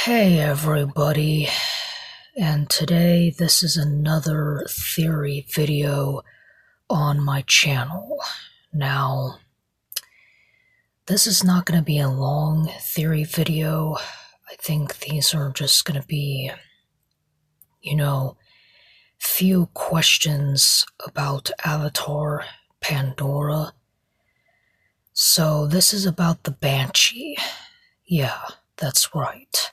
Hey everybody, and today this is another theory video on my channel. Now, this is not going to be a long theory video. I think these are just going to be, few questions about Avatar Pandora. So this is about the Banshee. Yeah, that's right.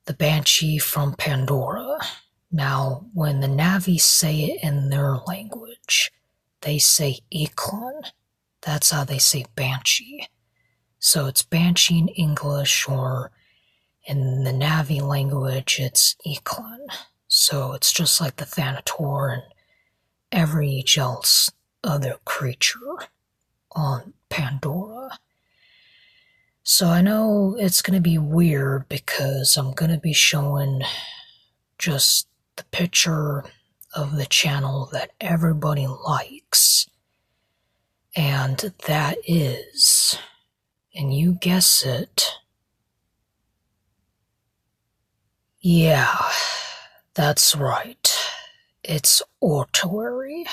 The Banshee from Pandora. Now, when the Na'vi say it in their language, they say Iklan. That's how they say Banshee. So it's Banshee in English, or in the Na'vi language, it's Iklan. So it's just like the Thanator and every else other creature on Pandora. So I know it's going to be weird because I'm going to be showing just the picture of the channel that everybody likes. And that is, and you guess it, yeah, that's right. It's alteori,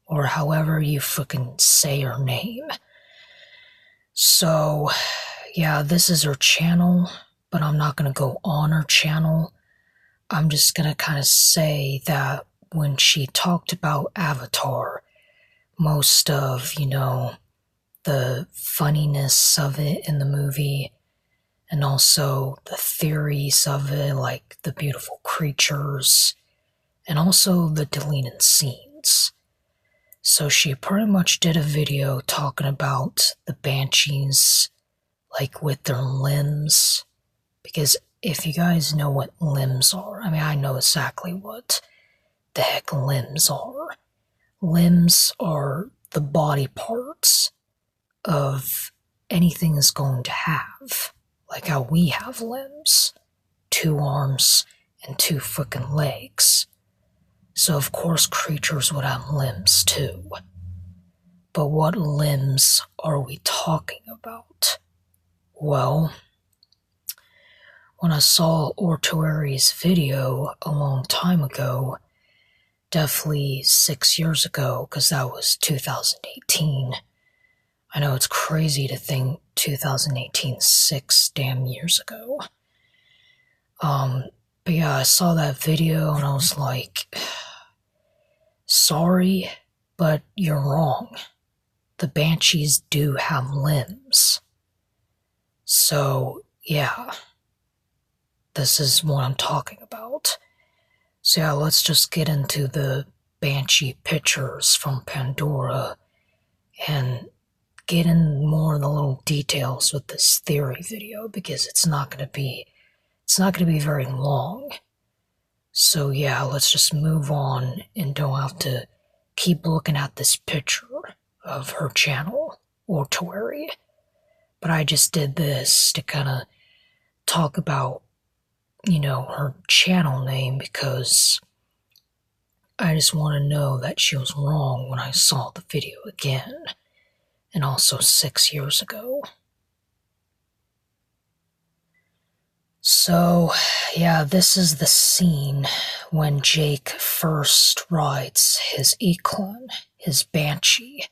or however you fucking say her name. So, yeah, this is her channel, but I'm not going to go on her channel. I'm just going to kind of say that when she talked about Avatar, most of, the funniness of it in the movie, and also the theories of it, like the beautiful creatures, and also the deleted scenes. So she pretty much did a video talking about the banshees, like with their limbs, because if you guys know what limbs are, I mean, I know exactly what the heck limbs are. Limbs are the body parts of anything is going to have, like how we have limbs, 2 arms and 2 fucking legs. So of course creatures would have limbs too. But what limbs are we talking about? Well, when I saw alteori's video a long time ago, definitely 6 years ago, because that was 2018. I know it's crazy to think 2018, 6 damn years ago. But yeah, I saw that video and I was like, sorry, but you're wrong. The banshees do have limbs. So, yeah, this is what I'm talking about. So yeah, let's just get into the banshee pictures from Pandora and get in more of the little details with this theory video, because it's not going to be very long. So yeah, let's just move on and don't have to keep looking at this picture of her channel, alteori. But I just did this to kind of talk about, her channel name, because I just want to know that she was wrong when I saw the video again, and also 6 years ago. So, yeah, this is the scene when Jake first rides his Iklan, his banshee.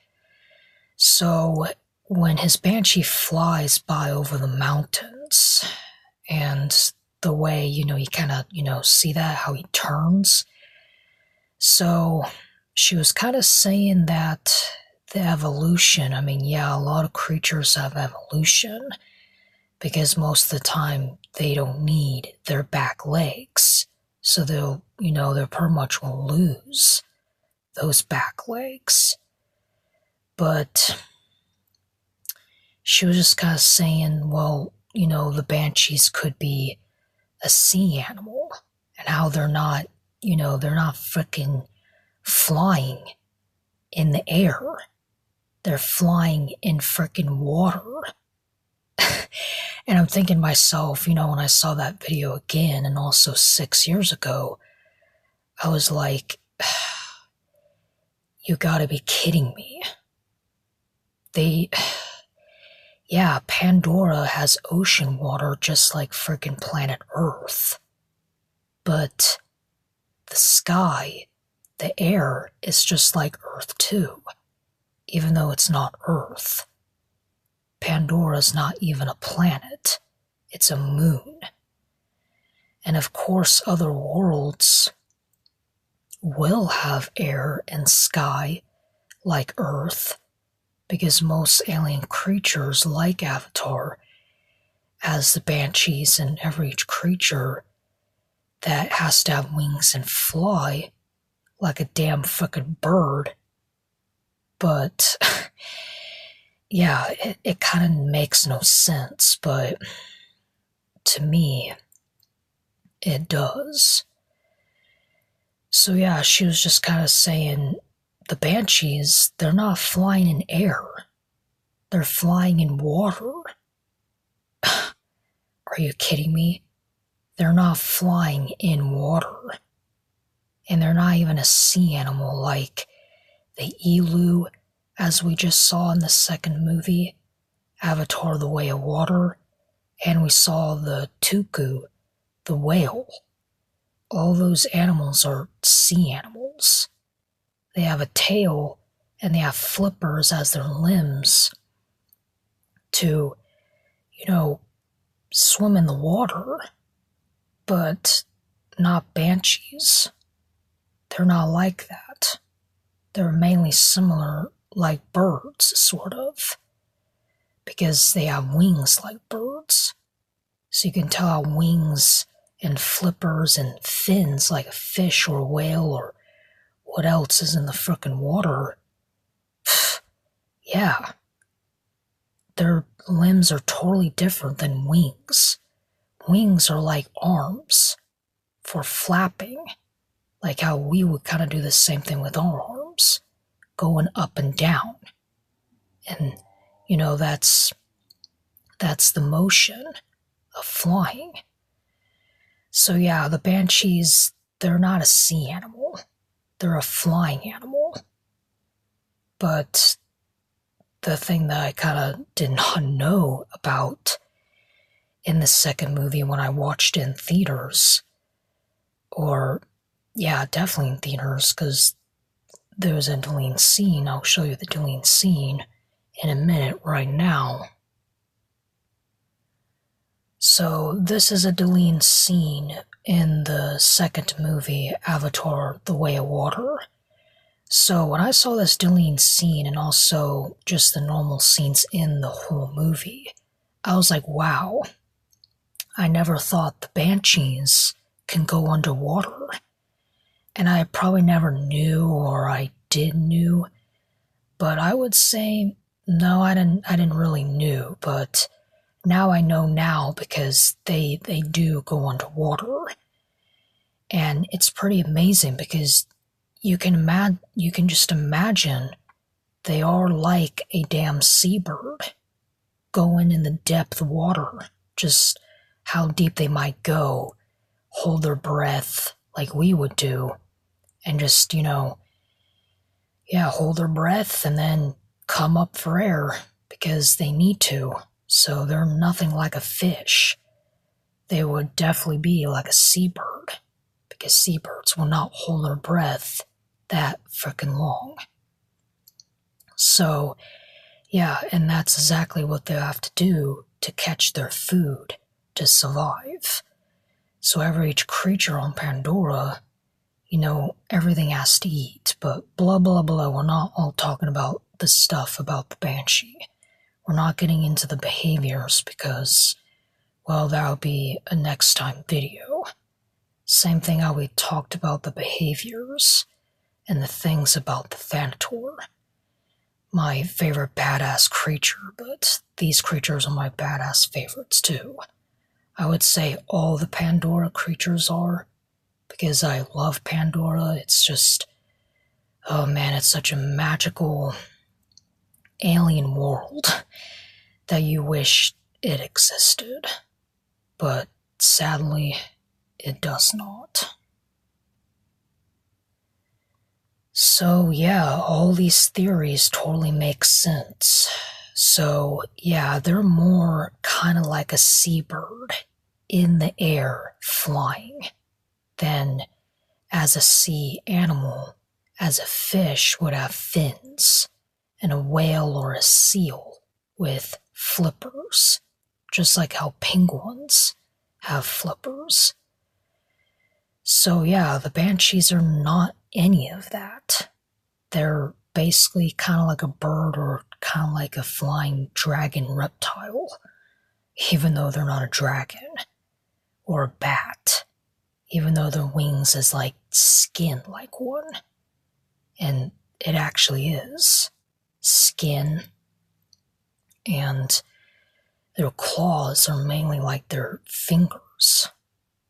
So, when his banshee flies by over the mountains, and the way, you kind of, see that, how he turns. So, she was kind of saying that the evolution, I mean, yeah, a lot of creatures have evolution, because most of the time they don't need their back legs. So they'll pretty much will lose those back legs. But she was just kind of saying, well, the banshees could be a sea animal, and how they're not freaking flying in the air. They're flying in freaking water. And I'm thinking to myself, when I saw that video again, and also 6 years ago, I was like, you gotta be kidding me. yeah, Pandora has ocean water just like friggin' planet Earth. But the sky, the air, is just like Earth too, even though it's not Earth. Pandora's not even a planet, it's a moon. And of course, other worlds will have air and sky like Earth, because most alien creatures like Avatar, as the banshees and every creature that has to have wings and fly like a damn fucking bird. But yeah, it kind of makes no sense, but to me, it does. So yeah, she was just kind of saying the banshees, they're not flying in air, they're flying in water. Are you kidding me? They're not flying in water. And they're not even a sea animal like the emu, as we just saw in the second movie, Avatar: The Way of Water, and we saw the tuku, the whale. All those animals are sea animals. They have a tail and they have flippers as their limbs to, swim in the water, but not banshees. They're not like that. They're mainly similar like birds, sort of, because they have wings like birds. So you can tell how wings and flippers and fins like a fish or a whale or what else is in the frickin' water. Yeah. Their limbs are totally different than wings. Wings are like arms for flapping, like how we would kind of do the same thing with our arms, going up and down. And, that's the motion of flying. So yeah, the banshees, they're not a sea animal. They're a flying animal. But the thing that I kind of did not know about in the second movie when I watched it in theaters, definitely in theaters, because there was a deleted scene. I'll show you the deleted scene in a minute right now. So this is a deleted scene in the second movie, Avatar: The Way of Water. So when I saw this deleted scene and also just the normal scenes in the whole movie, I was like, wow, I never thought the banshees can go underwater. And I probably never knew, or I did knew, but I would say, no, I didn't really knew, but now I know now because they do go underwater. And it's pretty amazing because you can just imagine they are like a damn seabird going in the depth of water, just how deep they might go, hold their breath like we would do, and just, hold their breath and then come up for air because they need to. So they're nothing like a fish. They would definitely be like a seabird, because seabirds will not hold their breath that frickin' long. So, yeah, and that's exactly what they have to do to catch their food, to survive. So every creature on Pandora, everything has to eat. But blah, blah, blah, we're not all talking about the stuff about the banshee. We're not getting into the behaviors because, well, that'll be a next time video. Same thing how we talked about the behaviors and the things about the Thanator. My favorite badass creature, but these creatures are my badass favorites too. I would say all the Pandora creatures are, because I love Pandora. It's just, oh man, it's such a magical alien world that you wish it existed. But sadly, it does not. So yeah, all these theories totally make sense. So, yeah, they're more kind of like a seabird in the air flying than as a sea animal, as a fish would have fins, and a whale or a seal with flippers, just like how penguins have flippers. So, yeah, the banshees are not any of that. They're basically kind of like a bird or kind of like a flying dragon reptile, even though they're not a dragon, or a bat, even though their wings is like skin like one. And it actually is skin, and their claws are mainly like their fingers,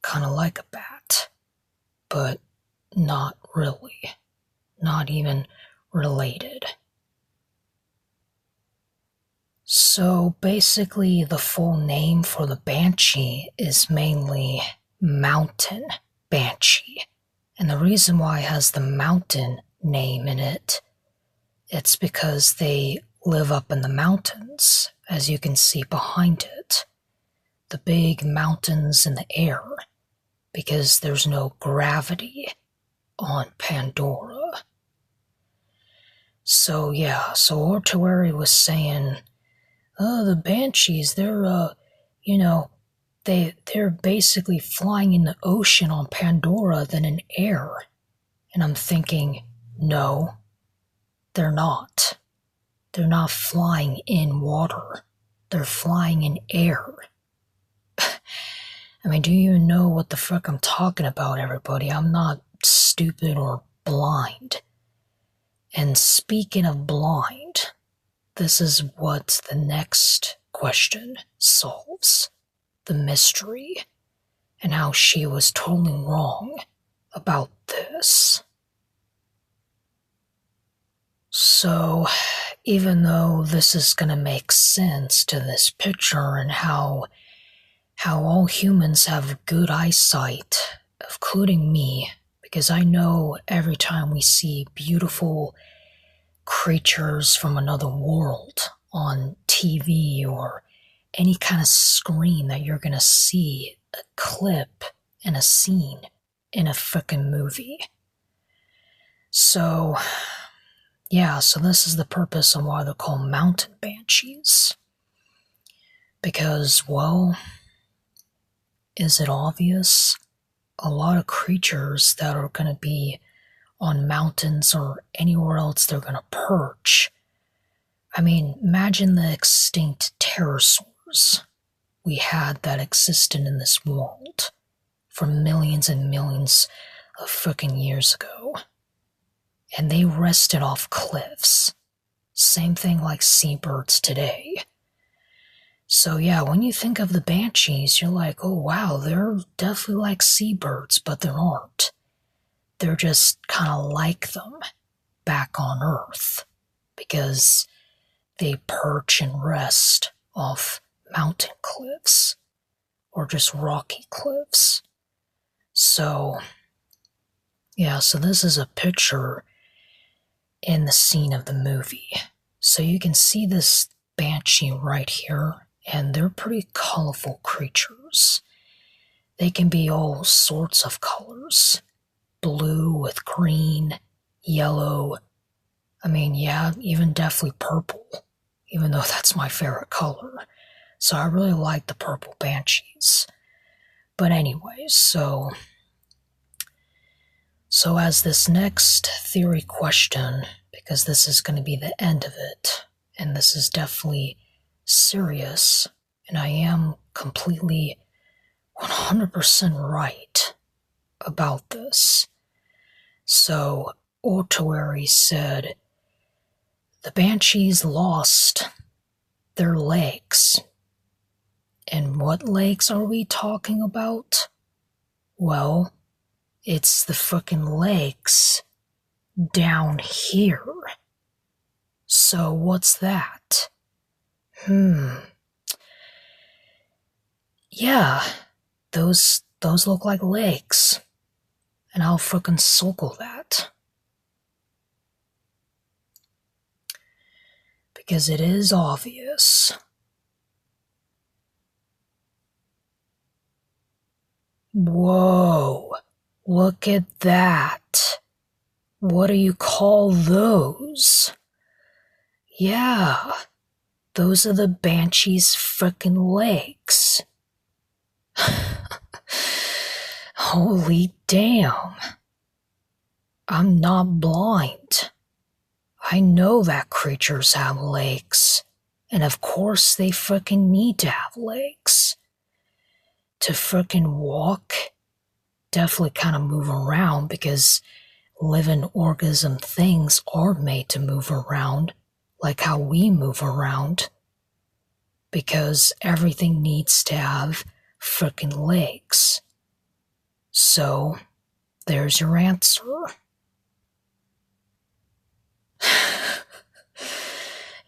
kind of like a bat, but not really, not even related. So basically, the full name for the banshee is mainly mountain banshee. And the reason why it has the mountain name in it, it's because they live up in the mountains, as you can see behind it. The big mountains in the air, because there's no gravity on Pandora. So yeah, so alteori was saying, the banshees, they're they're basically flying in the ocean on Pandora than in air. And I'm thinking, no, they're not. They're not flying in water. They're flying in air. I mean, do you even know what the fuck I'm talking about, everybody? I'm not stupid or blind. And speaking of blind, this is what the next question solves. The mystery, and how she was totally wrong about this. So, even though this is going to make sense to this picture and how all humans have good eyesight, including me, because I know every time we see beautiful creatures from another world on TV or any kind of screen that you're going to see a clip and a scene in a frickin' movie. So, yeah, so this is the purpose of why they're called mountain banshees. Because, well, is it obvious? A lot of creatures that are going to be on mountains or anywhere else they're going to perch. I mean, imagine the extinct pterosaurs we had that existed in this world for millions and millions of frickin' years ago. And they rested off cliffs. Same thing like seabirds today. So yeah, when you think of the banshees, you're like, oh wow, they're definitely like seabirds, but they aren't. They're just kind of like them back on Earth because they perch and rest off mountain cliffs or just rocky cliffs. So, yeah, so this is a picture in the scene of the movie. So you can see this banshee right here, and they're pretty colorful creatures. They can be all sorts of colors. Blue with green, yellow. I mean, yeah, even definitely purple, even though that's my favorite color. So I really like the purple banshees. But anyways, so as this next theory question, because this is going to be the end of it, and this is definitely serious, and I am completely 100% right about this. So alteori said the banshees lost their legs. And what legs are we talking about? Well, it's the frickin' legs down here. So what's that? Yeah, those look like legs. And I'll frickin' circle that. because it is obvious. Whoa, look at that. What do you call those? Yeah, those are the banshees' frickin' legs. Holy damn. I'm not blind. I know that creatures have legs. And of course they frickin' need to have legs. To frickin' walk, definitely kind of move around, because living organism things are made to move around, like how we move around. Because everything needs to have frickin' legs. So, there's your answer.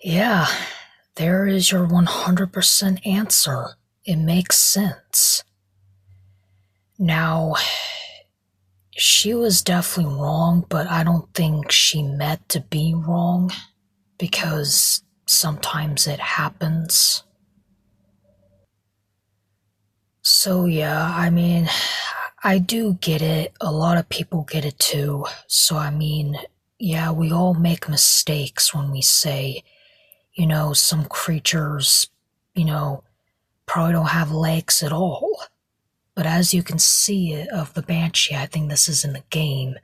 Yeah, there is your 100% answer. It makes sense. Now, she was definitely wrong, but I don't think she meant to be wrong, because sometimes it happens. So yeah, I mean, I do get it. A lot of people get it too. So I mean, yeah, we all make mistakes when we say, some creatures, probably don't have legs at all. But as you can see of the banshee, I think this is in the game.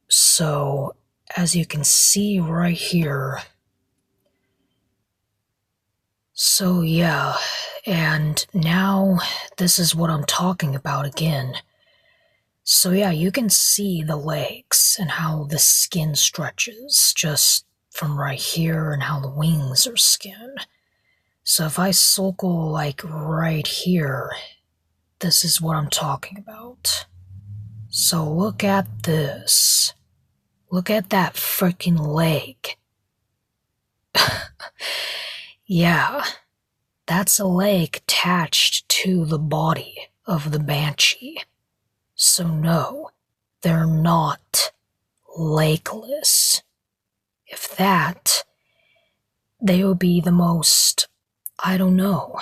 So, as you can see right here. So yeah, and now this is what I'm talking about again. So yeah, you can see the legs and how the skin stretches just from right here, and how the wings are skin. So if I circle like right here, this is what I'm talking about. So look at this. Look at that freaking leg. Yeah, that's a leg attached to the body of the banshee. So no, they're not legless. If that, they would be the most, I don't know.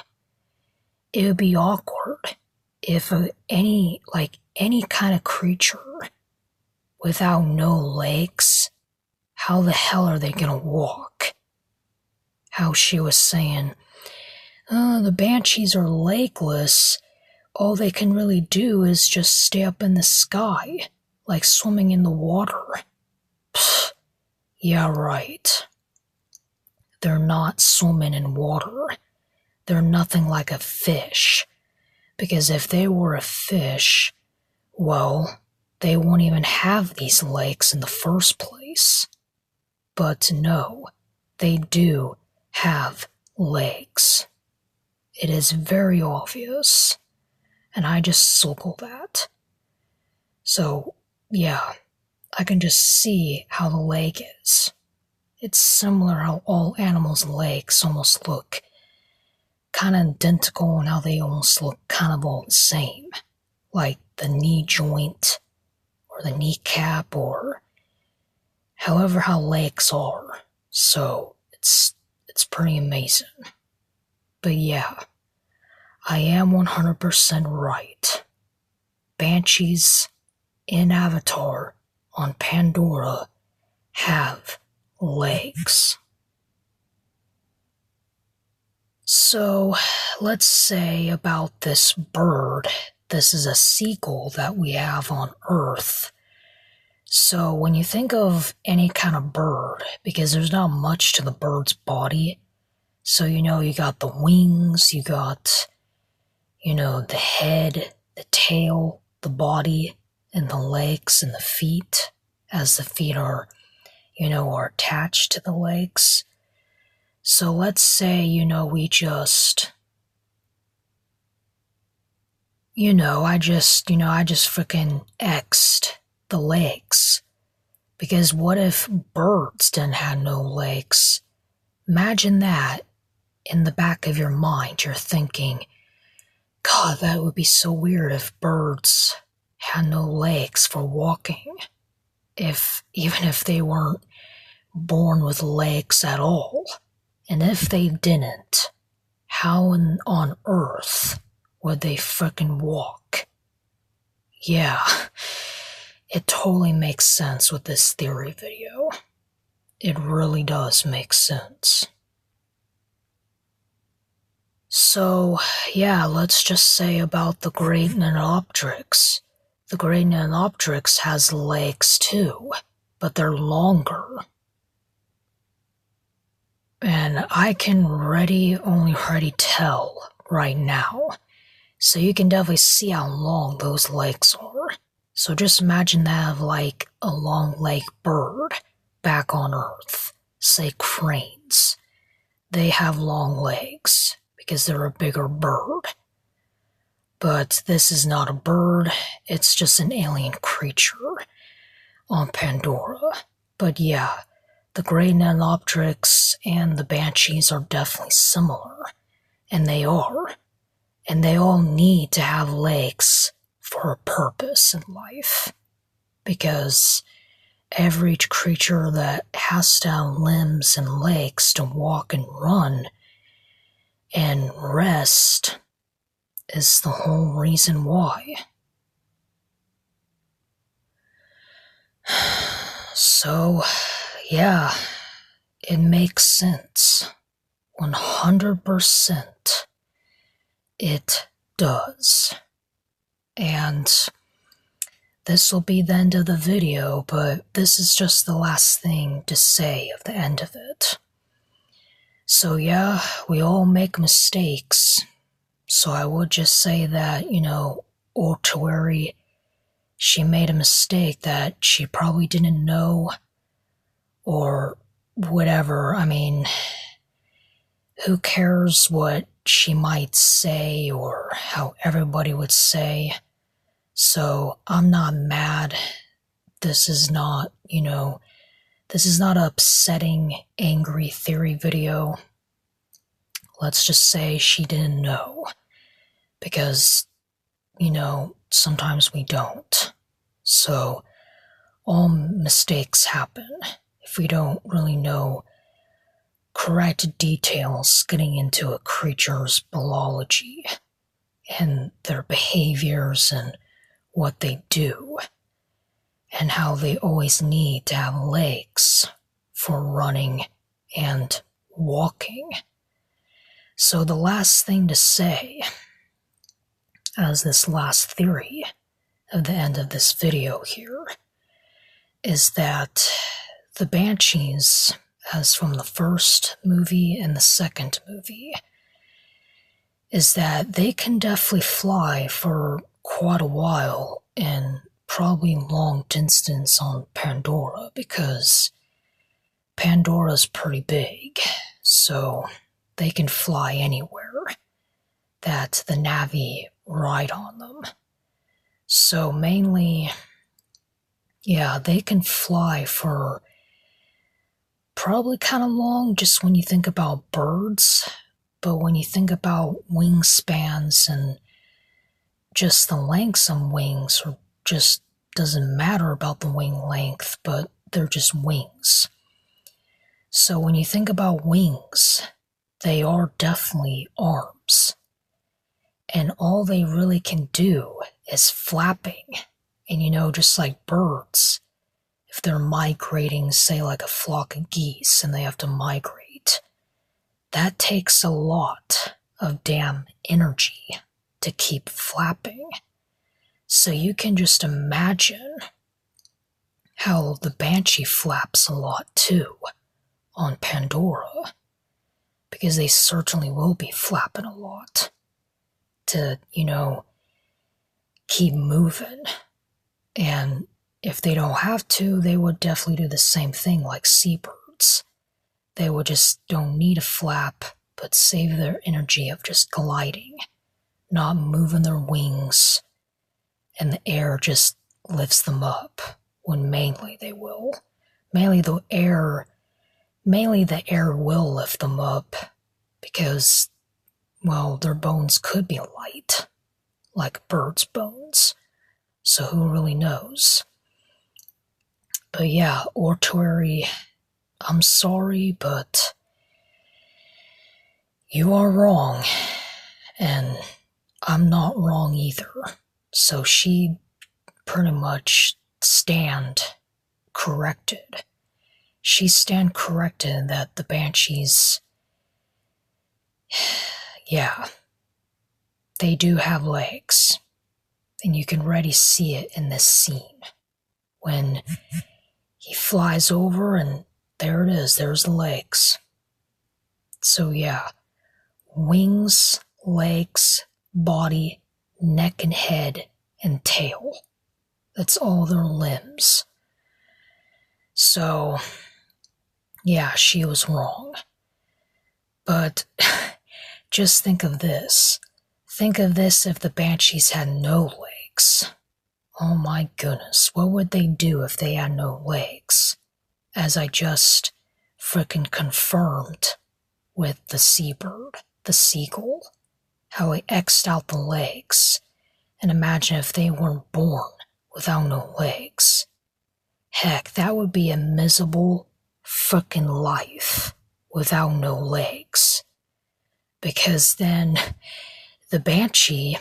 It would be awkward if any kind of creature without no legs, how the hell are they gonna walk? How she was saying, the banshees are legless. All they can really do is just stay up in the sky, like swimming in the water. Pfft, yeah, right. They're not swimming in water. They're nothing like a fish. Because if they were a fish, well, they won't even have these legs in the first place. But no, they do have legs. It is very obvious. And I just circle that. So, yeah, I can just see how the leg is. It's similar how all animals' legs almost look kind of identical, and how they almost look kind of all the same. Like the knee joint, or the kneecap, or however how legs are. So, it's pretty amazing. But yeah, I am 100% right. Banshees in Avatar on Pandora have legs. So, let's say about this bird. This is a seagull that we have on Earth. So, when you think of any kind of bird, because there's not much to the bird's body, so you got the wings, you got, the head, the tail, the body, and the legs and the feet, as the feet are, are attached to the legs. So let's say, we just, I just freaking X'd the legs. Because what if birds didn't have no legs? Imagine that in the back of your mind. You're thinking, God, that would be so weird if birds had no legs for walking. Even if they weren't born with legs at all? And if they didn't, how on earth would they frickin' walk? Yeah, it totally makes sense with this theory video. It really does make sense. So, yeah, let's just say about the great Nanopteryx. The great Nanopteryx has legs too, but they're longer. And I can already tell right now. So you can definitely see how long those legs are. So just imagine that of like a long-legged bird back on Earth. Say cranes. They have long legs because they're a bigger bird. But this is not a bird, it's just an alien creature on Pandora. But yeah, the Grey Nanopteryx and the Banshees are definitely similar. And they are. And they all need to have legs for a purpose in life. Because every creature that has to have limbs and legs to walk and run and rest is the whole reason why. So, yeah, it makes sense. 100% it does. And this will be the end of the video, but this is just the last thing to say of the end of it. So yeah, we all make mistakes. So I would just say that, alteori, she made a mistake that she probably didn't know, or whatever. I mean, who cares what she might say or how everybody would say? So I'm not mad. This is not, this is not an upsetting, angry theory video. Let's just say she didn't know. Because, sometimes we don't. So all mistakes happen if we don't really know correct details getting into a creature's biology and their behaviors and what they do, and how they always need to have legs for running and walking. So the last thing to say, as this last theory of the end of this video here, is that the Banshees, as from the first movie and the second movie, is that they can definitely fly for quite a while and probably long distance on Pandora, because Pandora's pretty big, so they can fly anywhere that the Navi ride on them. So mainly, yeah, they can fly for probably kind of long just when you think about birds, but when you think about wingspans and just the lengths of wings, or just doesn't matter about the wing length, but they're just wings. So when you think about wings, they are definitely arms. And all they really can do is flapping. And just like birds, if they're migrating, say like a flock of geese and they have to migrate, that takes a lot of damn energy to keep flapping. So you can just imagine how the Banshee flaps a lot too on Pandora, because they certainly will be flapping a lot to, keep moving. And if they don't have to, they would definitely do the same thing like seabirds. They would just don't need a flap, but save their energy of just gliding, not moving their wings, and the air just lifts them up, when mainly they will. Mainly the air will lift them up, because, well, their bones could be light, like birds' bones. So who really knows? But yeah, alteori, I'm sorry, but you are wrong, and I'm not wrong either. So she pretty much stand corrected. She stand corrected that the banshees, yeah, they do have legs. And you can already see it in this scene. When he flies over and there it is, there's the legs. So yeah, wings, legs, body, neck and head, and tail. That's all their limbs. So, yeah, she was wrong. But just think of this. Think of this if the banshees had no legs. Oh my goodness, what would they do if they had no legs? As I just frickin' confirmed with the seabird, the seagull, how he X'd out the legs. And imagine if they weren't born without no legs. Heck, that would be a miserable frickin' life without no legs. Because then the banshee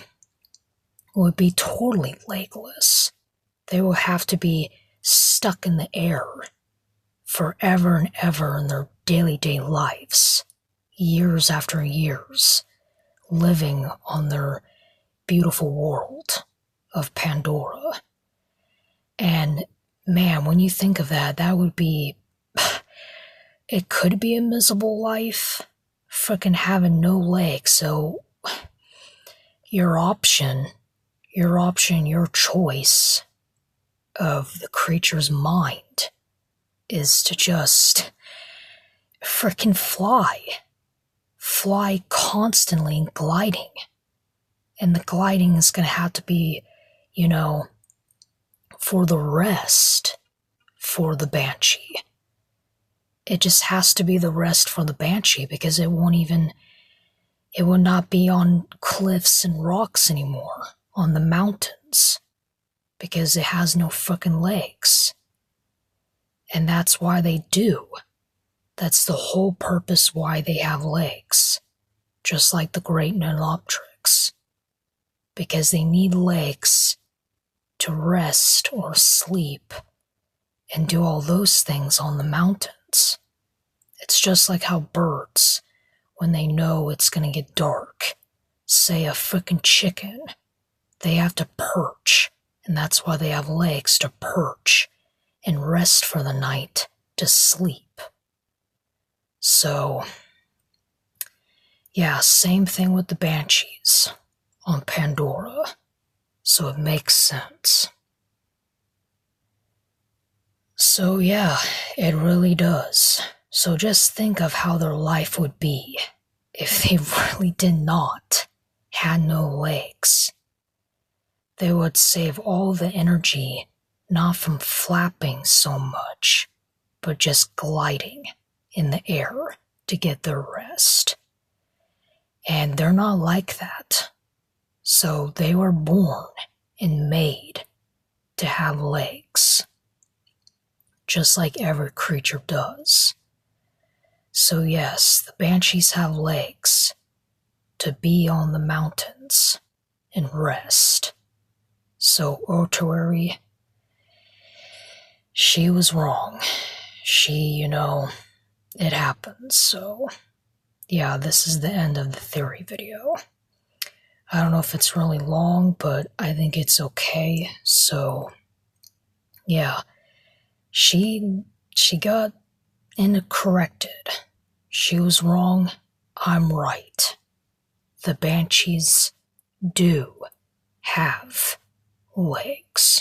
would be totally legless. They will have to be stuck in the air forever and ever in their daily lives, years after years, living on their beautiful world of Pandora. And man, when you think of that, that would be, it could be a miserable life, frickin' having no legs. So your option, your choice of the creature's mind is to just frickin' fly constantly and gliding. And the gliding is going to have to be, for the rest for the banshee. It just has to be the rest for the banshee because it will not be on cliffs and rocks anymore, on the mountains, because it has no frickin' legs. And that's why they do. That's the whole purpose why they have legs. Just like the great Nilopteryx. Because they need legs to rest or sleep and do all those things on the mountains. It's just like how birds, when they know it's gonna get dark, say a frickin' chicken, they have to perch, and that's why they have legs to perch and rest for the night to sleep. So, yeah, same thing with the banshees on Pandora. So it makes sense. So yeah, it really does. So just think of how their life would be if they really did not had no legs. They would save all the energy not from flapping so much, but just gliding in the air to get their rest. And they're not like that. So they were born and made to have legs, just like every creature does. So yes, the banshees have legs to be on the mountains and rest. So alteori, she was wrong. She, it happens. So yeah, this is the end of the theory video. I don't know if it's really long, but I think it's okay. So yeah, she got corrected. She was wrong. I'm right. The banshees do have legs.